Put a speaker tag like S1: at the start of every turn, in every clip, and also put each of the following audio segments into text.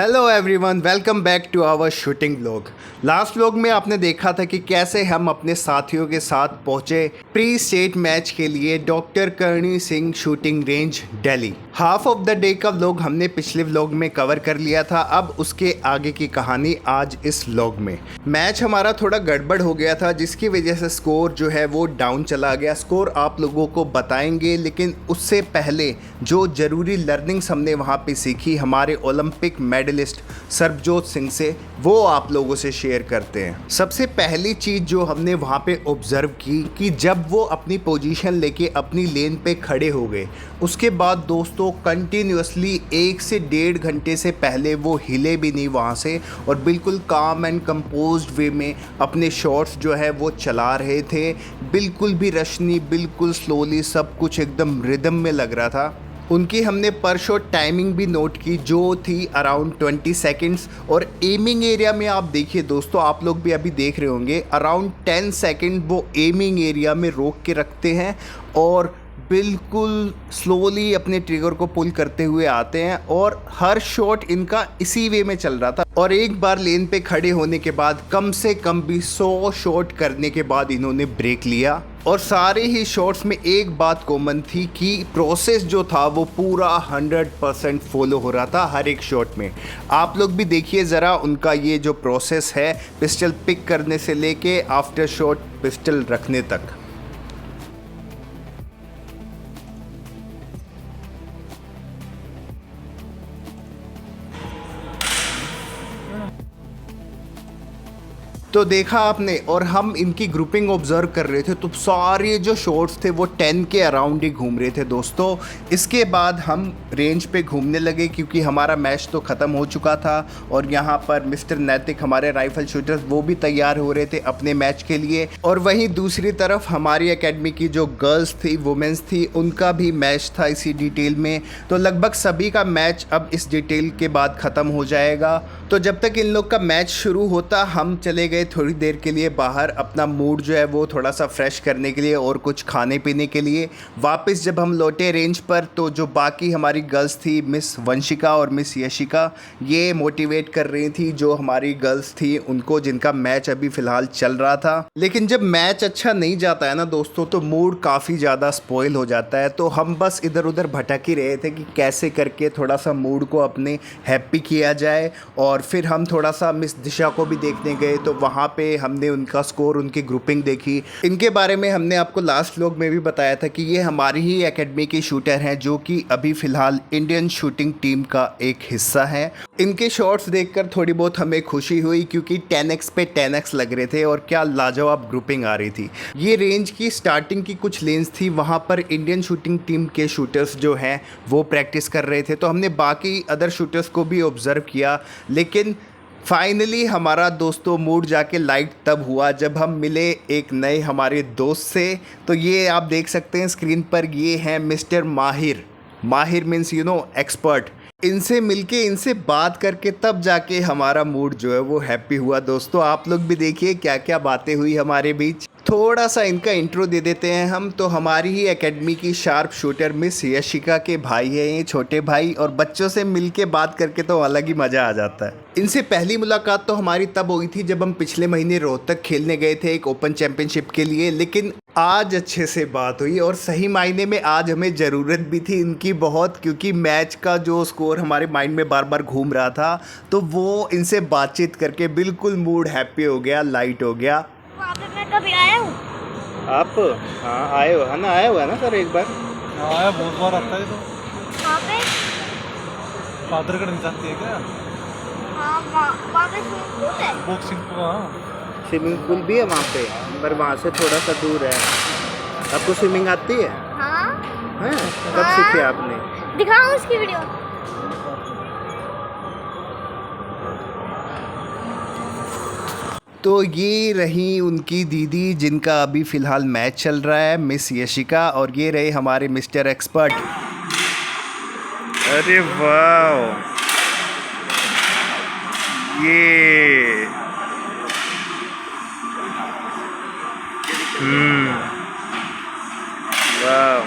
S1: Hello everyone, welcome back to our shooting vlog. Last vlog में आपने देखा था कि कैसे हम अपने साथियों के साथ पहुंचे प्री स्टेट मैच के लिए doctor Karni Singh shooting range Delhi. Half of the day का व्लॉग हमने पिछले व्लॉग में कवर कर लिया था। अब उसके आगे की कहानी आज इस व्लॉग में। मैच हमारा थोड़ा गड़बड़ हो गया था जिसकी वजह से स्कोर जो है वो डाउन चला गया। स्कोर आप लोगों को बताएंगे, लेकिन उससे पहले जो ज़रूरी लर्निंग्स हमने वहाँ पे सीखी हमारे ओलंपिक मेडलिस्ट सरबजोत सिंह से, वो आप लोगों से शेयर करते हैं। सबसे पहली चीज़ जो हमने वहाँ पे ऑब्ज़र्व की कि जब वो अपनी पोजीशन लेके अपनी लेन पे खड़े हो गए, उसके बाद दोस्तों कंटिन्यूसली 1 से 1.5 घंटे से पहले वो हिले भी नहीं वहाँ से, और बिल्कुल काम एंड कंपोज्ड वे में अपने शॉट्स जो है वो चला रहे थे। बिल्कुल भी रश नहीं, बिल्कुल स्लोली, सब कुछ एकदम रिदम में लग रहा था। उनकी हमने पर शॉट टाइमिंग भी नोट की जो थी अराउंड 20 सेकंड्स, और एमिंग एरिया में आप देखिए दोस्तों, आप लोग भी अभी देख रहे होंगे, अराउंड 10 सेकंड वो एमिंग एरिया में रोक के रखते हैं और बिल्कुल स्लोली अपने ट्रिगर को पुल करते हुए आते हैं, और हर शॉट इनका इसी वे में चल रहा था। और एक बार लेन पे खड़े होने के बाद कम से कम भी 100 शॉट करने के बाद इन्होंने ब्रेक लिया। और सारे ही शॉट्स में एक बात कॉमन थी कि प्रोसेस जो था वो पूरा 100% फॉलो हो रहा था हर एक शॉट में। आप लोग भी देखिए ज़रा उनका ये जो प्रोसेस है, पिस्टल पिक करने से लेके आफ्टर शॉट पिस्टल रखने तक। तो देखा आपने, और हम इनकी ग्रुपिंग ऑब्जर्व कर रहे थे तो सारे जो शॉट्स थे वो 10 के अराउंड ही घूम रहे थे दोस्तों। इसके बाद हम रेंज पे घूमने लगे क्योंकि हमारा मैच तो ख़त्म हो चुका था, और यहाँ पर मिस्टर नैतिक हमारे राइफल शूटर्स वो भी तैयार हो रहे थे अपने मैच के लिए। और वहीं दूसरी तरफ हमारी एकेडमी की जो गर्ल्स थी, वुमेंस थी, उनका भी मैच था इसी डिटेल में। तो लगभग सभी का मैच अब इस डिटेल के बाद ख़त्म हो जाएगा। तो जब तक इन लोग का मैच शुरू होता हम चले गए थोड़ी देर के लिए बाहर, अपना मूड जो है वो थोड़ा सा फ्रेश करने के लिए और कुछ खाने पीने के लिए। वापस जब हम लौटे रेंज पर तो जो बाकी हमारी गर्ल्स थी, मिस वंशिका और मिस यशिका, ये मोटिवेट कर रही थी जो हमारी गर्ल्स थी उनको, जिनका मैच अभी फ़िलहाल चल रहा था। लेकिन जब मैच अच्छा नहीं जाता है ना दोस्तों, तो मूड काफ़ी ज़्यादा स्पॉइल हो जाता है। तो हम बस इधर उधर भटक ही रहे थे कि कैसे करके थोड़ा सा मूड को अपने हैप्पी किया जाए। और फिर हम थोड़ा सा मिस दिशा को भी देखने गए, तो वहाँ पे हमने उनका स्कोर, उनकी ग्रुपिंग देखी। इनके बारे में हमने आपको लास्ट व्लॉग में भी बताया था कि ये हमारी ही एकेडमी के शूटर हैं जो कि अभी फ़िलहाल इंडियन शूटिंग टीम का एक हिस्सा है। इनके शॉट्स देखकर थोड़ी बहुत हमें खुशी हुई क्योंकि 10x पे 10x लग रहे थे और क्या लाजवाब ग्रुपिंग आ रही थी। ये रेंज की स्टार्टिंग की कुछ लेन्स थी, वहाँ पर इंडियन शूटिंग टीम के शूटर्स जो हैं वो प्रैक्टिस कर रहे थे, तो हमने बाकी अदर शूटर्स को भी ऑब्ज़र्व किया। लेकिन फाइनली हमारा दोस्तों मूड जाके लाइट तब हुआ जब हम मिले एक नए हमारे दोस्त से। तो ये आप देख सकते हैं स्क्रीन पर, ये हैं मिस्टर माहिर। माहिर मीन्स एक्सपर्ट। इनसे मिलके, इनसे बात करके तब जाके हमारा मूड जो है वो हैप्पी हुआ दोस्तों। आप लोग भी देखिए क्या क्या बातें हुई हमारे बीच। थोड़ा सा इनका इंट्रो दे देते हैं हम। तो हमारी ही एकेडमी की शार्प शूटर मिस यशिका के भाई हैं ये, छोटे भाई, और बच्चों से मिलके बात करके तो अलग ही मज़ा आ जाता है। इनसे पहली मुलाकात तो हमारी तब हुई थी जब हम पिछले महीने रोहतक खेलने गए थे एक ओपन चैंपियनशिप के लिए। लेकिन आज अच्छे से बात हुई, और सही मायने में आज हमें ज़रूरत भी थी इनकी बहुत, क्योंकि मैच का जो स्कोर हमारे माइंड में बार बार घूम रहा था, तो वो इनसे बातचीत करके बिल्कुल मूड हैप्पी हो गया, लाइट हो गया।
S2: वहाँ पे मैं कभी आया हूँ?
S1: आप हाँ आए हो, है ना? आया हुआ है ना सर एक बार?
S3: आया बहुत बार आता है। तो
S2: वहाँ पे
S3: पादरगढ़ नहीं जाती है क्या?
S2: हाँ, वहाँ पे स्विमिंग पूल है।
S3: बॉक्सिंग को, हाँ
S1: स्विमिंग पूल भी है वहाँ पे, पर वहाँ से थोड़ा सा दूर है। आपको स्विमिंग आती है?
S2: हाँ,
S1: हैं? कब सीखी आपने?
S2: दिखाऊँ उसकी वीडियो?
S1: तो ये रही उनकी दीदी जिनका अभी फ़िलहाल मैच चल रहा है, मिस यशिका, और ये रहे हमारे मिस्टर एक्सपर्ट। अरे वाह, ये वाह,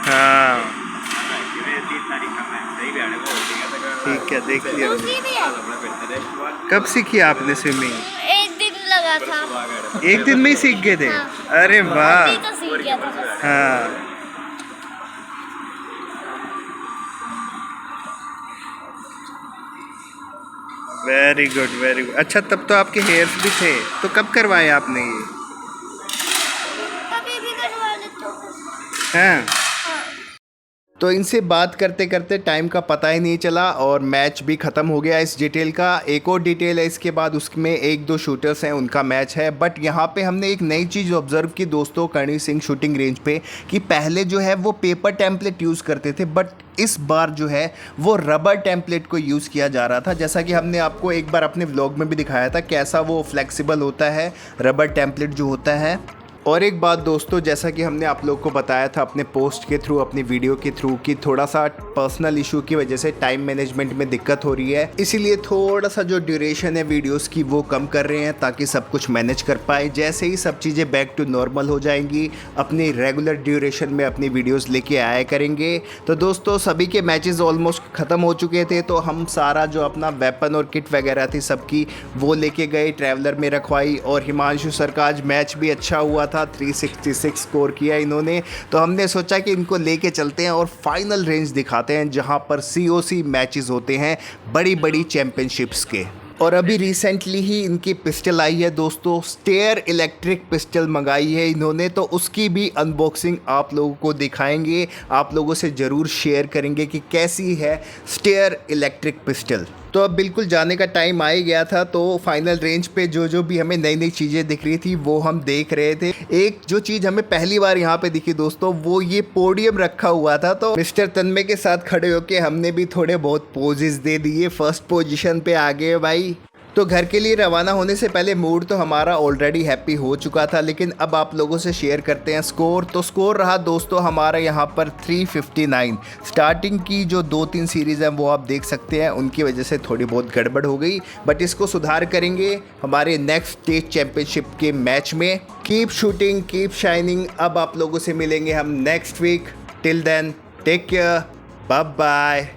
S1: हाँ ठीक है, देख लिया।
S2: दूसरी भी है।
S1: कब सीखी आपने स्विमिंग?
S2: एक दिन लगा था।
S1: एक दिन में ही सीख गए थे?
S2: हाँ।
S1: अरे वाह।
S2: अभी तो सीख गया था बस।
S1: हाँ, वेरी गुड वेरी गुड। अच्छा, तब तो आपके हेयर्स भी थे, तो कब करवाए आपने ये?
S2: कभी भी करवा लेते हो।
S1: हैं?
S2: हाँ।
S1: तो इनसे बात करते करते टाइम का पता ही नहीं चला और मैच भी ख़त्म हो गया इस डिटेल का। एक और डिटेल है इसके बाद, उसमें एक दो शूटर्स हैं, उनका मैच है। बट यहाँ पे हमने एक नई चीज़ ऑब्जर्व की दोस्तों करणी सिंह शूटिंग रेंज पे, कि पहले जो है वो पेपर टेम्पलेट यूज़ करते थे, बट इस बार जो है वो रबर टेम्पलेट को यूज़ किया जा रहा था। जैसा कि हमने आपको एक बार अपने व्लॉग में भी दिखाया था कैसा वो फ्लेक्सिबल होता है रबर टेम्पलेट जो होता है। और एक बात दोस्तों, जैसा कि हमने आप लोग को बताया था अपने पोस्ट के थ्रू, अपनी वीडियो के थ्रू, कि थोड़ा सा पर्सनल इशू की वजह से टाइम मैनेजमेंट में दिक्कत हो रही है, इसीलिए थोड़ा सा जो ड्यूरेशन है वीडियोस की वो कम कर रहे हैं ताकि सब कुछ मैनेज कर पाए। जैसे ही सब चीज़ें बैक टू नॉर्मल हो जाएंगी, अपनी रेगुलर ड्यूरेशन में अपनी वीडियोस लेके आया करेंगे। तो दोस्तों सभी के मैचेस ऑलमोस्ट ख़त्म हो चुके थे, तो हम सारा जो अपना वेपन और किट वगैरह थी सबकी वो लेके गए, ट्रैवलर में रखवाई। और हिमांशु सर का आज मैच भी अच्छा हुआ था, 366 स्कोर किया इन्होंने। तो हमने सोचा कि इनको लेके चलते हैं और फाइनल रेंज दिखाते हैं जहां पर COC मैचेस होते हैं बड़ी बड़ी चैंपियनशिप्स के। और अभी रिसेंटली ही इनकी पिस्टल आई है दोस्तों, स्टेयर इलेक्ट्रिक पिस्टल मंगाई है इन्होंने, तो उसकी भी अनबॉक्सिंग आप लोगों को दिखाएंगे, आप लोगों से ज़रूर शेयर करेंगे कि कैसी है स्टेयर इलेक्ट्रिक पिस्टल। तो अब बिल्कुल जाने का टाइम आ ही गया था, तो फाइनल रेंज पे जो भी हमें नई नई चीज़ें दिख रही थी वो हम देख रहे थे। एक जो चीज़ हमें पहली बार यहाँ पे दिखी दोस्तों, वो ये पोडियम रखा हुआ था, तो मिस्टर तन्मय के साथ खड़े होके हमने भी थोड़े बहुत पोजेस दे दिए, फर्स्ट पोजीशन पे आ गए भाई। तो घर के लिए रवाना होने से पहले मूड तो हमारा ऑलरेडी हैप्पी हो चुका था, लेकिन अब आप लोगों से शेयर करते हैं स्कोर। तो स्कोर रहा दोस्तों हमारा यहाँ पर 359। स्टार्टिंग की जो 2-3 सीरीज़ हैं वो आप देख सकते हैं, उनकी वजह से थोड़ी बहुत गड़बड़ हो गई, बट इसको सुधार करेंगे हमारे नेक्स्ट स्टेट चैम्पियनशिप के मैच में। Keep shooting, keep shining. अब आप लोगों से मिलेंगे हम next week. Till then take care, bye bye.